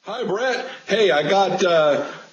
Hi, Brett. Hey, I've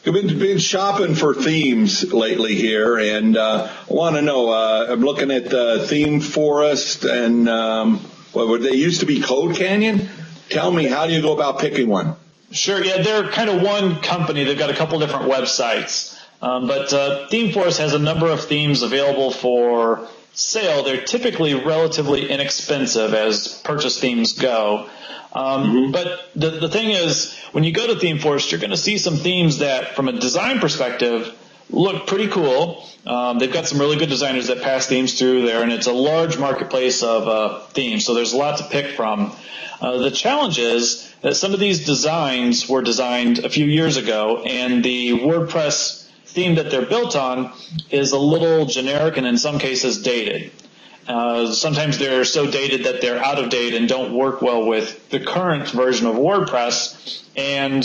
been shopping for themes lately here, and I want to know. I'm looking at Theme Forest, and they used to be Code Canyon. Tell me, how do you go about picking one? Sure, yeah, they're kind of one company. They've got a couple different websites, but Theme Forest has a number of themes available for sale. They're typically relatively inexpensive as purchase themes go. But the thing is, when you go to Theme Forest, you're going to see some themes that, from a design perspective, look pretty cool. They've got some really good designers that pass themes through there, and it's a large marketplace of themes, so there's a lot to pick from. The challenge is that some of these designs were designed a few years ago, and the WordPress theme that they're built on is a little generic and in some cases dated. Sometimes they're so dated that they're out of date and don't work well with the current version of WordPress, and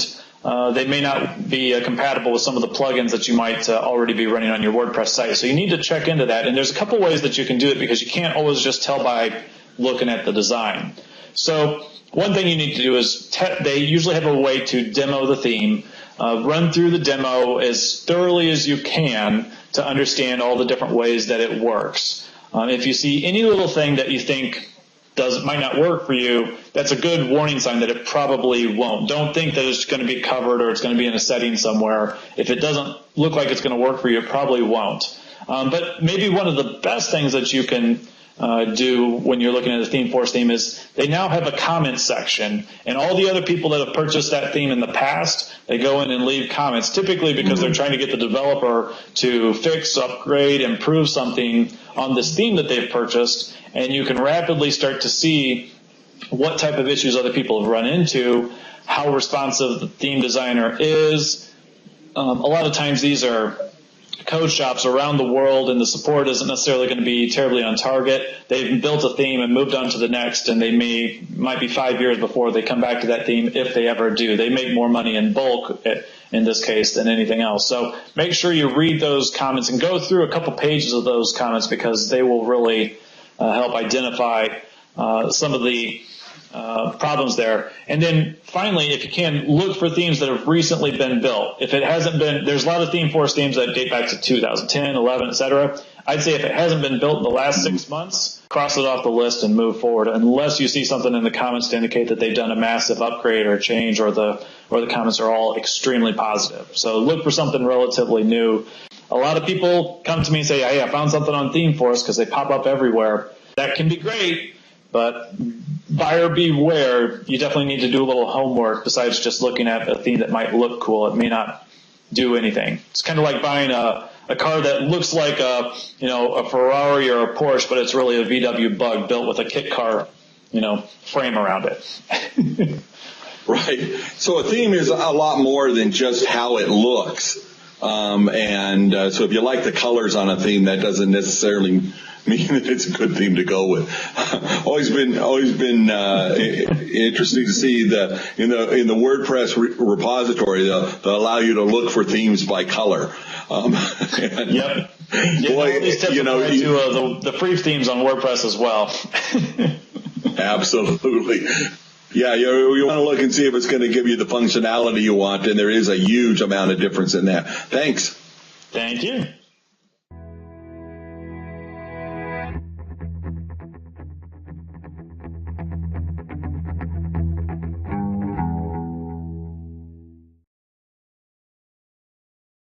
they may not be compatible with some of the plugins that you might already be running on your WordPress site. So you need to check into that, and there's a couple ways that you can do it because you can't always just tell by looking at the design. So one thing you need to do is they usually have a way to demo the theme, run through the demo as thoroughly as you can to understand all the different ways that it works. If you see any little thing that you think might not work for you, that's a good warning sign that it probably won't. Don't think that it's going to be covered or it's going to be in a setting somewhere. If it doesn't look like it's going to work for you, it probably won't. But maybe one of the best things that you can do when you're looking at a Theme Forest theme is they now have a comment section, and all the other people that have purchased that theme in the past, they go in and leave comments, typically because they're trying to get the developer to fix, upgrade, improve something on this theme that they've purchased, and you can rapidly start to see what type of issues other people have run into, how responsive the theme designer is. A lot of times these are code shops around the world, and the support isn't necessarily going to be terribly on target. They've built a theme and moved on to the next, and they might be 5 years before they come back to that theme, if they ever do. They make more money in bulk in this case than anything else. So make sure you read those comments and go through a couple pages of those comments, because they will really help identify some of the problems there. And then finally, if you can, look for themes that have recently been built. If it hasn't been, there's a lot of Theme Forest themes that date back to 2010, 11, etc. I'd say if it hasn't been built in the last 6 months, cross it off the list and move forward, unless you see something in the comments to indicate that they've done a massive upgrade or change, or the comments are all extremely positive. So look for something relatively new. A lot of people come to me and say, hey, I found something on Theme Forest, because they pop up everywhere. That can be great, but buyer beware. You definitely need to do a little homework besides just looking at a theme that might look cool. It may not do anything. It's kind of like buying a car that looks like a Ferrari or a Porsche, but it's really a VW Bug built with a kit car, frame around it. Right. So a theme is a lot more than just how it looks. So if you like the colors on a theme, that doesn't necessarily mean that it's a good theme to go with. always been interesting to see in the WordPress repository, they'll allow you to look for themes by color. Yep. Boy, all these tips apply to the free themes on WordPress as well. Absolutely. Yeah, you want to look and see if it's going to give you the functionality you want, and there is a huge amount of difference in that. Thanks. Thank you.